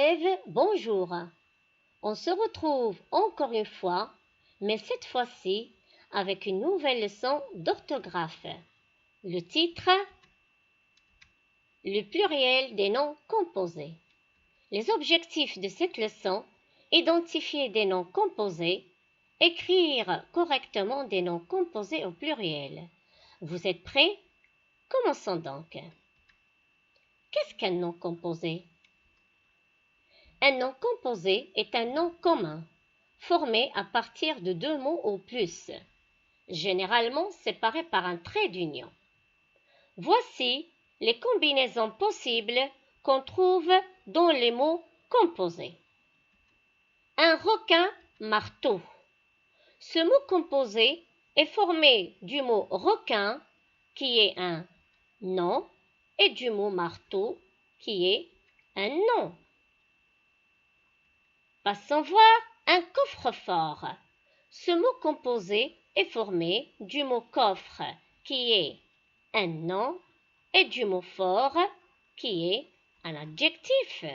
élèves, bonjour. On se retrouve encore une fois, mais cette fois-ci avec une nouvelle leçon d'orthographe. Le titre, le pluriel des noms composés. Les objectifs de cette leçon, identifier des noms composés, écrire correctement des noms composés au pluriel. Vous êtes prêts? Commençons donc. Qu'est-ce qu'un nom composé? Un nom composé est un nom commun, formé à partir de deux mots ou plus, généralement séparés par un trait d'union. Voici les combinaisons possibles qu'on trouve dans les mots composés. Un requin marteau. Ce mot composé est formé du mot requin, qui est un nom, et du mot marteau, qui est un nom. Passons voir un coffre-fort. Ce mot composé est formé du mot coffre, qui est un nom, et du mot fort, qui est un adjectif.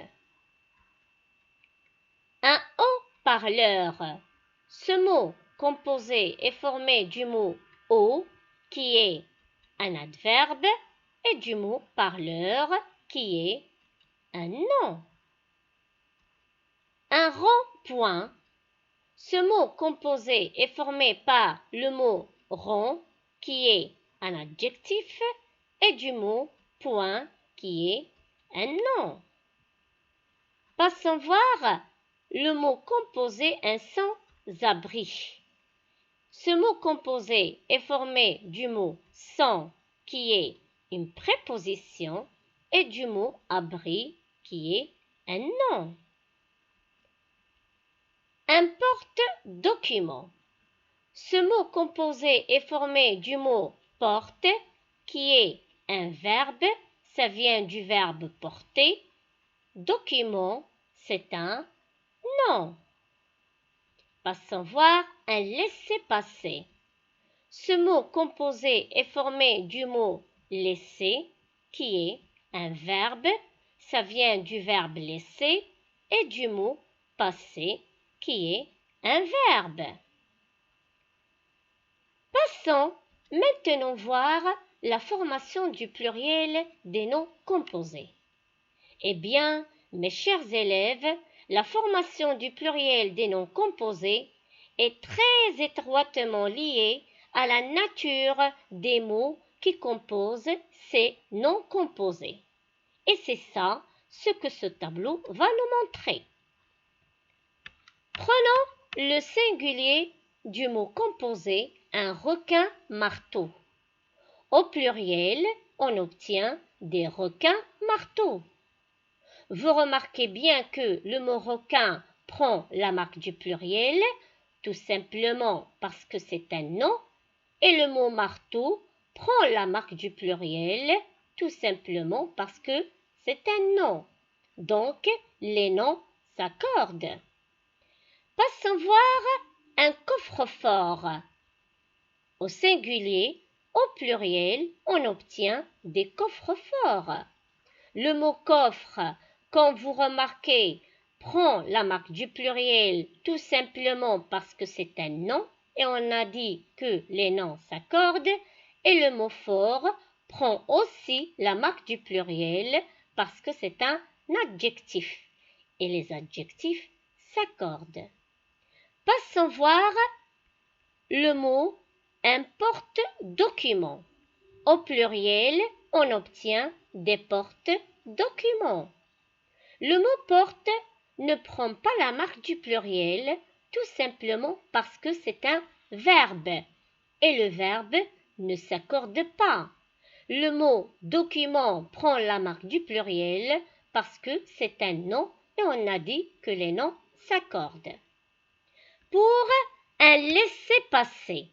Un haut-parleur. Ce mot composé est formé du mot haut, qui est un adverbe, et du mot parleur, qui est un nom. Un rond-point. Ce mot composé est formé par le mot rond, qui est un adjectif, et du mot point, qui est un nom. Passons voir le mot composé un sans-abri. Ce mot composé est formé du mot sans, qui est une préposition, et du mot abri, qui est un nom. Un porte-document. Ce mot composé est formé du mot porte, qui est un verbe, ça vient du verbe porter. Document, c'est un nom. Passons voir un laissez-passer. Ce mot composé est formé du mot laisser, qui est un verbe, ça vient du verbe laisser, et du mot passer, qui est un verbe. Passons maintenant voir la formation du pluriel des noms composés. Eh bien, mes chers élèves, la formation du pluriel des noms composés est très étroitement liée à la nature des mots qui composent ces noms composés. Et c'est ça ce que ce tableau va nous montrer. Prenons le singulier du mot composé, un requin marteau. Au pluriel, on obtient des requins marteaux. Vous remarquez bien que le mot requin prend la marque du pluriel, tout simplement parce que c'est un nom, et le mot marteau prend la marque du pluriel, tout simplement parce que c'est un nom. Donc, les noms s'accordent. Passons voir un coffre-fort. Au singulier, au pluriel, on obtient des coffres-forts. Le mot coffre, comme vous remarquez, prend la marque du pluriel tout simplement parce que c'est un nom et on a dit que les noms s'accordent. Et le mot fort prend aussi la marque du pluriel parce que c'est un adjectif. Et les adjectifs s'accordent. Passons voir le mot un porte-document. Au pluriel, on obtient des porte-documents. Le mot porte ne prend pas la marque du pluriel, tout simplement parce que c'est un verbe. Et le verbe ne s'accorde pas. Le mot document prend la marque du pluriel parce que c'est un nom et on a dit que les noms s'accordent. Pour un laissez-passer.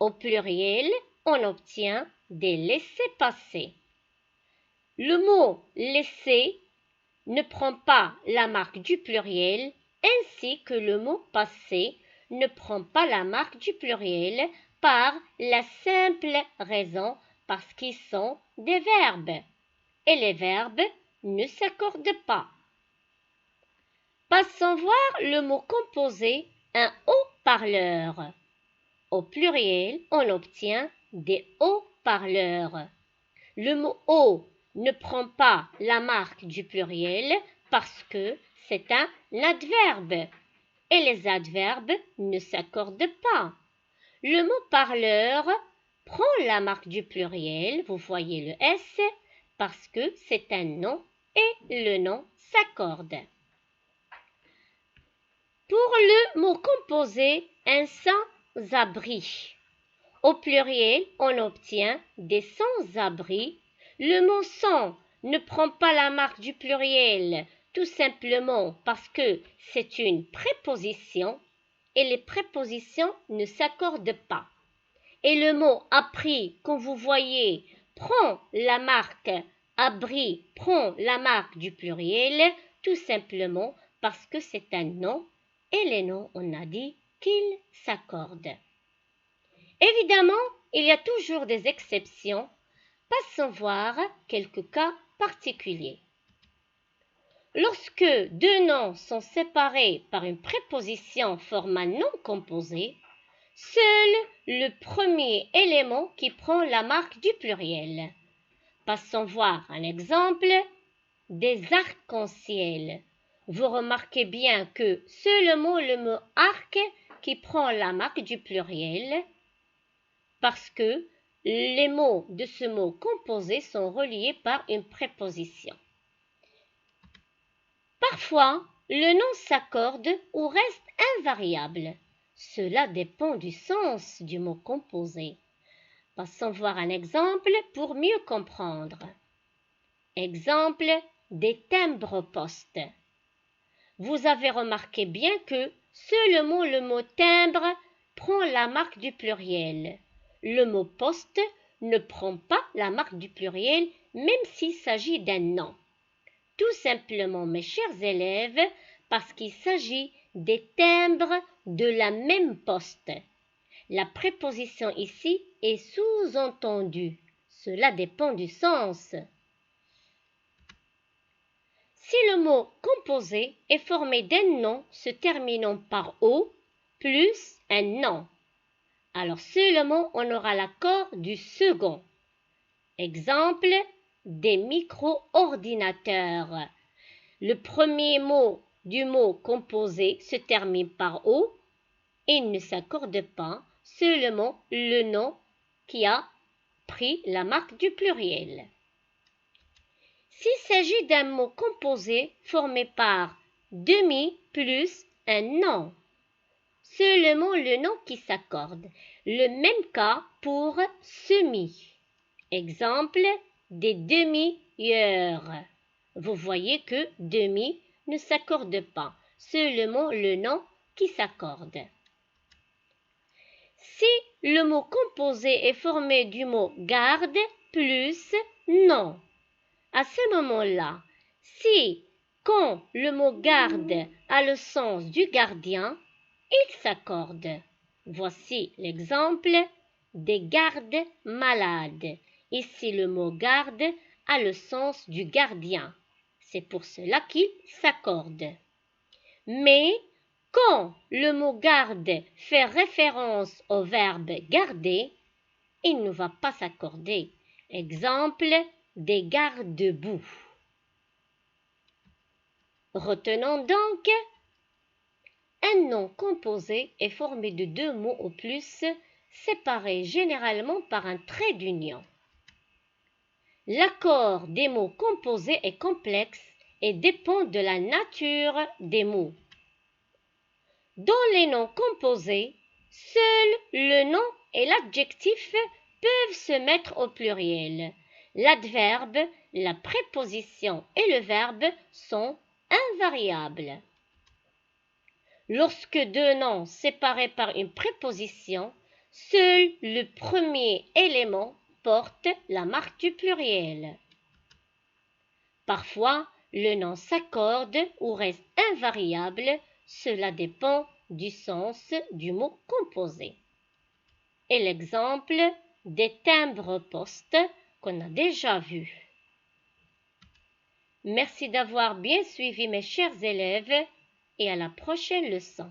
Au pluriel, on obtient des laissez-passer. Le mot laisser ne prend pas la marque du pluriel, ainsi que le mot passer ne prend pas la marque du pluriel par la simple raison parce qu'ils sont des verbes. Et les verbes ne s'accordent pas. Passons voir le mot composé, un haut-parleur. Au pluriel, on obtient des haut-parleurs. Le mot haut ne prend pas la marque du pluriel parce que c'est un adverbe et les adverbes ne s'accordent pas. Le mot parleur prend la marque du pluriel, vous voyez le S, parce que c'est un nom et le nom s'accorde. Pour le mot composé, un sans-abri. Au pluriel, on obtient des sans-abri. Le mot sans ne prend pas la marque du pluriel, tout simplement parce que c'est une préposition et les prépositions ne s'accordent pas. Et le mot appris, comme vous voyez, prend la marque abri, prend la marque du pluriel, tout simplement parce que c'est un nom et les noms, on a dit qu'ils s'accordent. Évidemment, il y a toujours des exceptions. Passons voir quelques cas particuliers. Lorsque deux noms sont séparés par une préposition format non composé, seul le premier élément qui prend la marque du pluriel. Passons voir un exemple des arcs-en-ciel. Vous remarquez bien que seulement le mot arc qui prend la marque du pluriel parce que les mots de ce mot composé sont reliés par une préposition. Parfois, le nom s'accorde ou reste invariable. Cela dépend du sens du mot composé. Passons voir un exemple pour mieux comprendre. Exemple des timbres-poste. Vous avez remarqué bien que seulement le mot timbre prend la marque du pluriel. Le mot poste ne prend pas la marque du pluriel même s'il s'agit d'un nom. Tout simplement, mes chers élèves, parce qu'il s'agit des timbres de la même poste. La préposition ici est sous-entendue. Cela dépend du sens. Si le mot composé est formé d'un nom se terminant par O plus un nom, alors seulement on aura l'accord du second. Exemple, des micro-ordinateurs. Le premier mot du mot composé se termine par O et ne s'accorde pas, seulement le nom qui a pris la marque du pluriel. S'il s'agit d'un mot composé formé par demi plus un nom, seulement le nom qui s'accorde. Le même cas pour semi. Exemple, des demi-heures. Vous voyez que demi ne s'accorde pas, seulement le nom qui s'accorde. Si le mot composé est formé du mot garde plus nom, à ce moment-là, si quand le mot garde a le sens du gardien, il s'accorde. Voici l'exemple des gardes malades. Ici, le mot garde a le sens du gardien. C'est pour cela qu'il s'accorde. Mais quand le mot garde fait référence au verbe garder, il ne va pas s'accorder. Exemple, des garde-boue. Retenons donc, un nom composé est formé de deux mots au plus, séparés généralement par un trait d'union. L'accord des mots composés est complexe et dépend de la nature des mots. Dans les noms composés, seuls le nom et l'adjectif peuvent se mettre au pluriel. L'adverbe, la préposition et le verbe sont invariables. Lorsque deux noms séparés par une préposition, seul le premier élément porte la marque du pluriel. Parfois, le nom s'accorde ou reste invariable, cela dépend du sens du mot composé. Et l'exemple des timbres-poste qu'on a déjà vu. Merci d'avoir bien suivi mes chers élèves. et à la prochaine leçon.